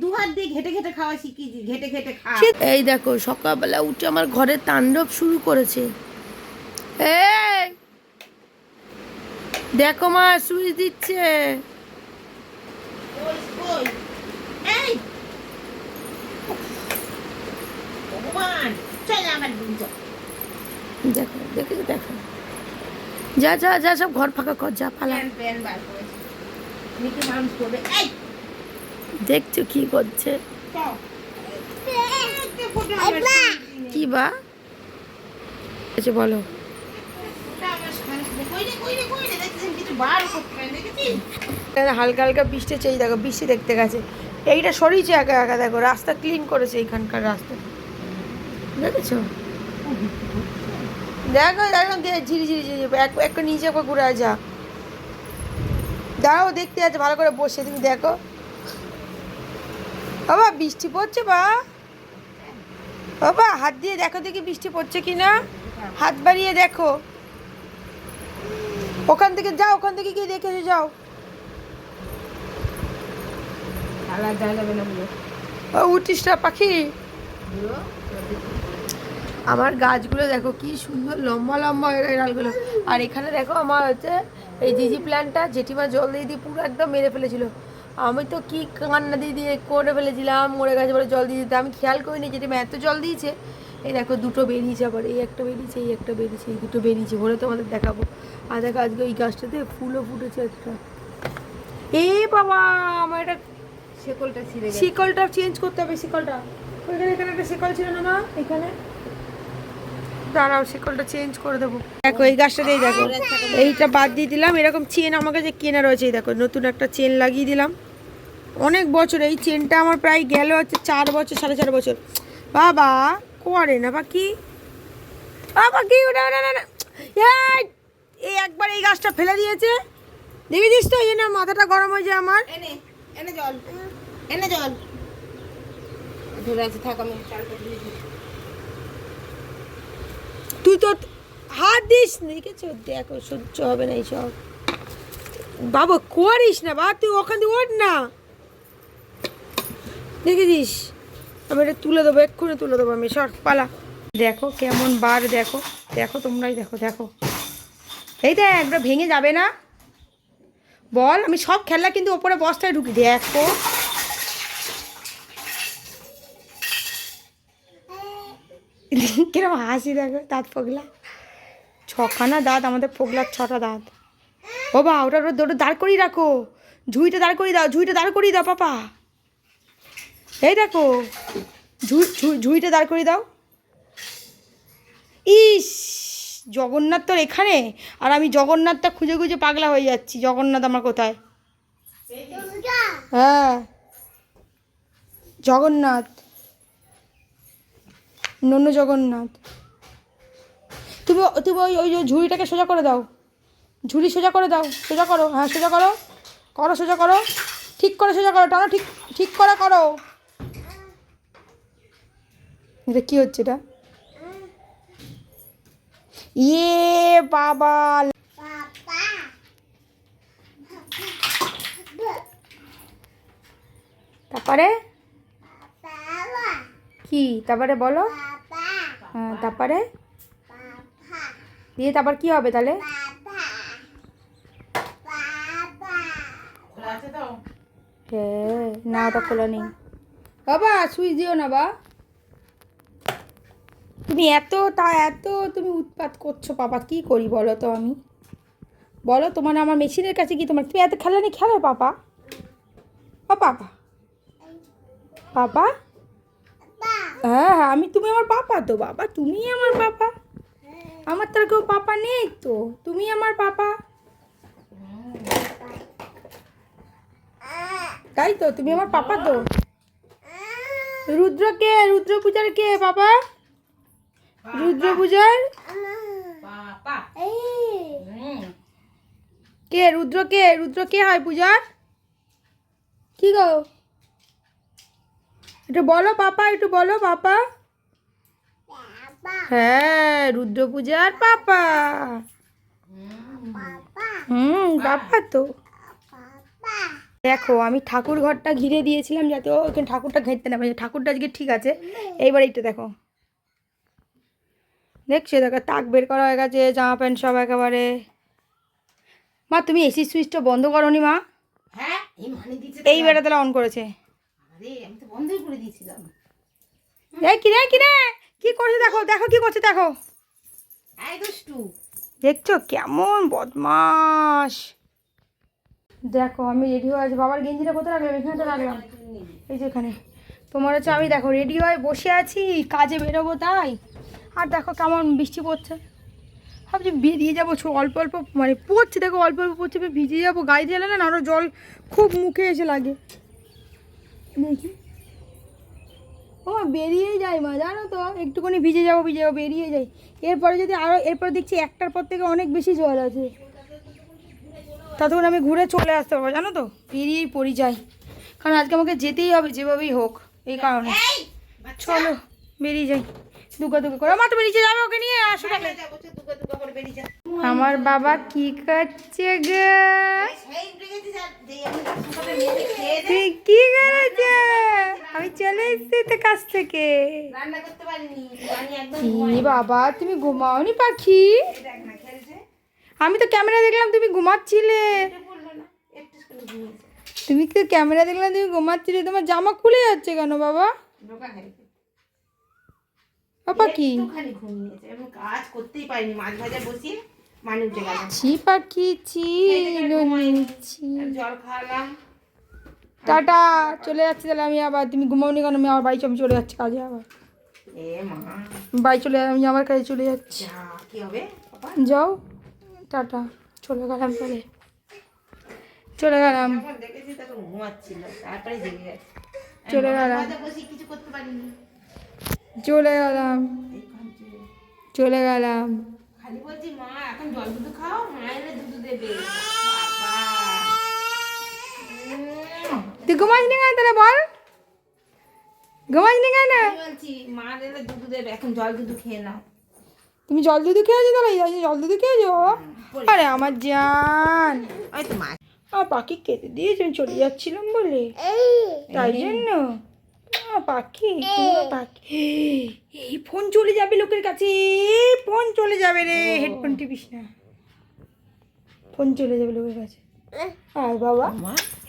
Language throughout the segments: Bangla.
দু হাত দিয়ে ঘেটে ঘেটে খাওয়া শিখিয়েছি, ঘেটে ঘেটে খা। এই দেখো সকালবেলা উঠে আমার ঘরে তাণ্ডব শুরু করেছে। এই দেখো মা সুইচ দিচ্ছে। ওই ওই এই ভগবান, চল আমার দিন চল। দেখো দেখেছো দেখো, যা যা যা সব ঘর ফাঁকা কর, যা পালা। প্যান প্যান বার করেছে, মিকি মাউস করবে। এই দেখছো কি করছে? চল। কি বা আচ্ছা বলো। হালকা হালকা বৃষ্টি চেয়ে দেখো, বৃষ্টি দেখতে গেছে। এইটা সরিয়েছে একা একা, দেখো রাস্তা ক্লিন করেছে, এইখানকার রাস্তা দেখেছো? দেখো একদম ঝিরি ঝিরি ঝিরি, একটু নিচে একবার ঘুরে যা, দাঁড়াও দেখতে আছে ভালো করে বসে, তুমি দেখো। বাবা বৃষ্টি পড়ছে বা, বাবা হাত দিয়ে দেখো দেখি বৃষ্টি পড়ছে কি না, হাত বাড়িয়ে দেখো। ওখান থেকে যাও, ওখান থেকে গিয়ে দেখে যাও। উঠিস না পাখি। আমার গাছগুলো দেখো কি সুন্দর লম্বা লম্বা হয়ে গেছে ডালগুলো। আর এখানে দেখো আমার হচ্ছে এই জিজি প্ল্যান্টটা জেঠিমা জল দিয়ে দিয়ে পুরো একদম মেরে ফেলেছিল। আমি তো কি কান্না দিয়ে দিয়ে করে ফেলেছিলাম, মরে গেছে বলে জল দিয়ে দিতে, আমি খেয়াল করিনি জেঠিমা এত জল দিয়েছে। এই দেখো দুটো বেরিয়েছে, আবার এই একটা বেরিয়েছে, এই একটা বেরিয়েছে, এই দুটো বেরিয়েছে, ভরে তোমাদের দেখাবো। আর দেখো আজকে এই গাছটাতে ফুলও ফুটেছে একটা। এ বাবা আমার এটা শেকলটা ছিঁড়ে গেছে। শিকলটা চেঞ্জ করতে হবে, শিকলটা ওইখানে, এখানে একটা শিকল ছিল না মা, এখানে দাঁড়াও শিকলটা চেঞ্জ করে দেবো। দেখো এই গাছটাতেই দেখো, এইটা বাদ দিয়ে দিলাম। এরকম চেন আমার কাছে কেনা রয়েছে, এই দেখো নতুন একটা চেন লাগিয়ে দিলাম। অনেক বছর এই চেনটা আমার প্রায় গেল হচ্ছে 4 বছর 4.5 বছর। বাবা করে না বাকি, বাবা কি ওটা না না, এই একবার এই গাছটা ফেলে দিয়েছে, দেখেছিস তো, এই না মাথাটা গরম হয়ে যায় আমার। এনে এনে জল, এনে জল ধরে আছে, থাক আমি চালটা ধুয়ে দিই। তুই তো হাত দিস, দেখেছো দেখো সহ্য হবে না এইসব। বাবা করিস না বা, তুই ওখান দিয়ে ওঠ না, দেখেছিস। আমি এটা তুলে দেবো, এক্ষুনি তুলে দেবো আমি, সর পালা। দেখো কেমন বার, দেখো দেখো তোমরাই দেখো, দেখো এইটা একবার ভেঙে যাবে না বল। আমি সব খেলনা কিন্তু ওপরে বস্তায় ঢুকি, দেখো কিরম হাসি, দেখো দাঁত পগলা, 6খানা দাঁত আমাদের, পগলার 6টা দাঁত। ও বা ওটা ওটা দাঁড় করিয়ে রাখো, ঝুড়িটা দাঁড় করিয়ে দাও, ঝুড়িটা দাঁড় করিয়ে দাও পাপা। এই দেখো ঝুড়িটা দাঁড় করিয়ে দাও। ইস জগন্নাথ তোর এখানে, আর আমি জগন্নাথটা খুঁজে খুঁজে পাগলা হয়ে যাচ্ছি। জগন্নাথ আমার কোথায়? হ্যাঁ জগন্নাথ, নন্য জগন্নাথ। তুমি তুমি ওই ওই ঝুড়িটাকে সোজা করে দাও, ঝুড়ি সোজা করে দাও, সোজা করো, হ্যাঁ সোজা করো, করো সোজা করো, ঠিক করে সোজা করো, টানো, ঠিক ঠিক করে করো। এটা কী হচ্ছে এটা? ইয়ে বাবা, তারপরে কি, তারপরে বলো। হ্যাঁ তারপরে দিয়ে তারপর কি হবে তাহলে? হ্যাঁ না ওটা খোলা নেই বাবা, সুইচ দিও না বা। তুমি এত তুমি উৎপাত করছো পাপা, কি করি বলো তো আমি, বলো তোমার আমার মেশিনের কাছে কি তোমার, তুমি এত খেলা নেই খেলো পাপা। ও পাপা, পাপা, হ্যাঁ হ্যাঁ আমি, তুমি আমার পাপা তো, বাবা তুমি আমার পাপা, আমার তো আর কেউ পাপা নেই তো, তুমি আমার পাপা, তাই তো তুমি আমার পাপা তো। রুদ্র কে, রুদ্র পূজার কে বাবা, রুদ্র পূজার কে, রুদ্র কে, রুদ্র কে হয় পূজার? কি গো একটু বলো পাপা, একটু বলো পাপা। হ্যাঁ রুদ্র পূজার পাপা, পাপা তো। দেখো আমি ঠাকুর ঘরটা ঘিরে দিয়েছিলাম যাতে ও ওখানে ঠাকুরটা ঘেরতে না পারে। ঠাকুরটা আজকে ঠিক আছে। এইবার এইটা দেখো, দেখছো দেখো তাক বের করা হয়ে গেছে, জামা প্যান্ট সব একেবারে। মা তুমি এসি সুইচটা বন্ধ করোনি মা? হ্যাঁ এই মানে দিচ্ছে এই বেটা তাহলে অন করেছে। আরে আমি তো বন্ধই করে দিয়েছিলাম। এই কি রে কি রে কি করছে দেখো, দেখো কি করছে দেখো। এই দুষ্টু দেখছো কেমন বদমাস। দেখো আমি রেডি হয়ে আছি। বাবার গেঞ্জিটা কোথায় রাখলাম? এখানে তো রাখলাম, এই যে এখানে। তোমার হচ্ছে আমি দেখো রেডি হয়ে বসে আছি, কাজে বেরোবো তাই। আর দেখো কেমন বৃষ্টি পড়ছে। ভাবছি বেরিয়ে যাবো, অল্প অল্প মানে পড়ছে, দেখো অল্প অল্প পড়ছে, ভিজে যাবো। গাড়ি চালালে না আরও জল খুব মুখে এসে লাগে। দেখি ও বেরিয়ে যায় মা, জানো তো একটুখানি ভিজে যাবো বেরিয়ে যাই। এরপরে যদি আরও এরপরে দেখছি একটার পর থেকে অনেক বেশি জল আছে, ততক্ষণ আমি ঘুরে চলে আসতে পারবো জানো তো। বেরিয়েই পড়ি যাই, কারণ আজকে আমাকে যেতেই হবে যেভাবেই হোক, এই কারণে। চলো বেরিয়ে যাই দুগা দুগা করে। মা তো বেরিয়ে যাবে ওকে নিয়ে আসো তাহলে। আমার বাবা কি করছে গো? তুই কি করেছে? আমি চলে এসেছি তো কাছ থেকে। রান্না করতে পারিনি, পানি একদম কি বাবা তুমি ঘুমাওনি পাখি? আমি তো ক্যামেরা দেখলাম তুমি ঘুমাচ্ছিলে। তুমি তো ক্যামেরা দেখলাম তুমি ঘুমাচ্ছিলে। তোমার জামা খুলে যাচ্ছে কেন বাবা? বাবা কি একটুখানি ঘুমিয়েছে, এবং কাজ করতেই পারিনি, মাছ ভাজা বসিয়ে মানে উঠে গেল। ছি পাখি ছি ছি। জল খাওয়ালাম। টাটা চলে যাচ্ছি তাহলে আমি। আবার তুমি ঘুমাওনি কেন? আমি আমার বাড়ি আমি চলে যাচ্ছি কাজে। আবার এ মা বাড়ি চলে আমি আমার কাজে চলে যাচ্ছি। যা কি হবে বাবা? যাও টাটা, চলে গেলাম তাহলে, চলে গেলাম। যখন দেখেছি তখন ঘুমাচ্ছিল, তারপরে জেগে গেছে। চলে গেলাম ভাজা বসিয়ে কিছু করতে পারিনি। চলে গেলাম এই কাঁদছে। চলে গেলাম। খালি বলছি মা এখন জল দুধ খাও, মা এলে দুধ দেবে। বাবা তুই ঘুমাসনি কেন তাহলে বল? ঘুমাসনি কেন? আমি বলছি মা এলে দুধ দেবে, এখন জল দুধ খেয়ে নাও। তুমি জল দুধু খেয়েছো তাহলে? জল দুধু খেয়েছো? আরে আমার জান, ওই তো মা পাখি কেটে দিয়েছে আমি চলে যাচ্ছিলাম বলে, তাই জন্য। পাখি পাখি এই ফোন চলে যাবে লোকের কাছে, ফোন চলে যাবে রে। হেডফোন টিপিস না, ফোন চলে যাবে লোকের কাছে। আর বাবা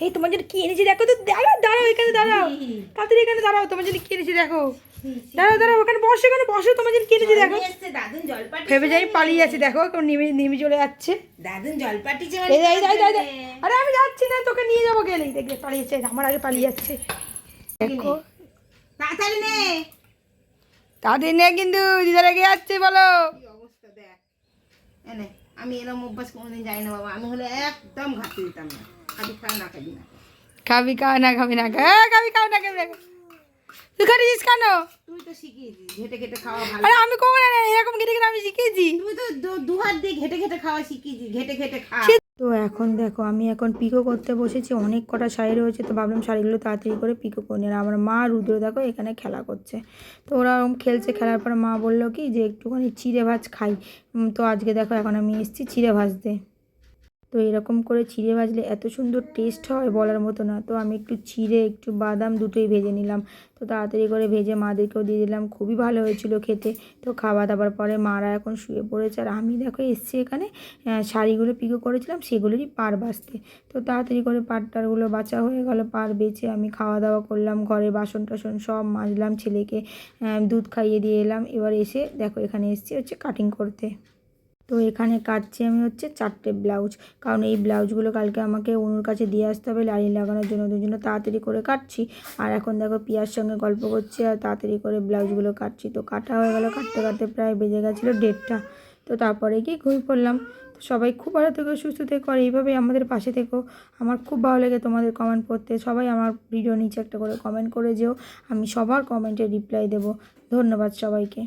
এই তোমার জন্য কি এনেছি দেখো তো। দাঁড়াও দাঁড়াও এখানে দাঁড়াও, তাড়াতাড়ি এখানে দাঁড়াও। তোমার জন্য কি এনেছি দেখো। দাঁড়াও দাঁড়াও ওখানে বসো, এখানে বসো। তোমার জন্য কি এনেছি দেখো। দাদুন জলপাটি ভেবে যাই পালিয়ে যাচ্ছে, দেখো কেমন নেমে নেমে চলে যাচ্ছে। দাদুন জলপাটি যে আরে আমি যাচ্ছি না, তোকে নিয়ে যাবো গেলেই। দেখবে পালিয়েছে, আমার আগে পালিয়ে যাচ্ছে। দেখো তাড়াতাড়ি নে। তাদের নিয়ে কিন্তু দিদার আগে যাচ্ছে বলো। কি অবস্থা দেখ। এনে আমি এরকম অভ্যাস কোনোদিন যাই না বাবা, আমি হলে একদম ঘাটতে দিতাম না। খাবি খা না খাবি না। খাবি খাও না খাবি না খাবি খাও না খাবি না। তুই খাচ্ছিস কেন? তুই তো শিখিয়েছিস ঘেটে ঘেটে খাওয়া ভালো। আরে আমি কখন এরকম ঘেটে ঘেটে আমি শিখেছি? তুই তো দু হাত দিয়ে ঘেটে ঘেটে খাওয়া শিখিয়েছিস, ঘেটে ঘেটে খা। তো এখন দেখো আমি এখন পিকো করতে বসেছি। অনেক কটা শাড়ি রয়েছে, তো ভাবলাম শাড়িগুলো তাড়াতাড়ি করে পিকো করে নিলাম। আমার মা রুদ্র দেখো এখানে খেলা করছে। তো ওরা ওরকম খেলছে, খেলার পরে মা বললো কি যে একটুখানি চিড়ে ভাজ খাই। তো আজকে দেখো এখন আমি এসেছি চিড়ে ভাজতে। তো এরকম করে চিড়ে ভাজলে এত সুন্দর টেস্ট হয় বলার মতো না। তো আমি একটু চিড়ে একটু বাদাম দুটোই ভেজে নিলাম। তো তাড়াতাড়ি করে ভেজে মাদেরকেও দিয়ে দিলাম, খুবই ভালো হয়েছিল খেতে। তো খাওয়া দাওয়ার পরে মারা এখন শুয়ে পড়েছে, আর আমি দেখো এসছি এখানে শাড়িগুলো পিকো করেছিলাম সেগুলোরই পাড় বাছতে। তো তাড়াতাড়ি করে পাড়টারগুলো বাছা হয়ে গেল, পাড় বেছে আমি খাওয়া দাওয়া করলাম, ঘরে বাসন টাসন সব মাজলাম, ছেলেকে দুধ খাইয়ে দিয়ে এলাম। এবার এসে দেখো এখানে এসছি হচ্ছে কাটিং করতে। তো এখানে কাটছি আমি হচ্ছে 4টে ব্লাউজ, কারণ এই ব্লাউজগুলো কালকে আমাকে অনুর কাছে দিয়ে আসতে হবে লাইন লাগানোর জন্য। ওই জন্য তাড়াতাড়ি করে কাটছি। আর এখন দেখো পিয়ার সঙ্গে গল্প করছি আর তাড়াতাড়ি করে ব্লাউজগুলো কাটছি। তো কাটা হয়ে গেল, কাটতে কাটতে প্রায় বেজে গেছিলো 1:30টা। তো তারপরে গিয়ে ঘুমিয়ে পড়লাম। তো সবাই খুব ভালো থেকো, সুস্থ থেকো, আর এইভাবেই আমাদের পাশে থেকো। আমার খুব ভালো লাগে তোমাদের কমেন্ট পড়তে। সবাই আমার ভিডিও নিচে একটা করে কমেন্ট করে যেও, আমি সবার কমেন্টে রিপ্লাই দেবো। ধন্যবাদ সবাইকে।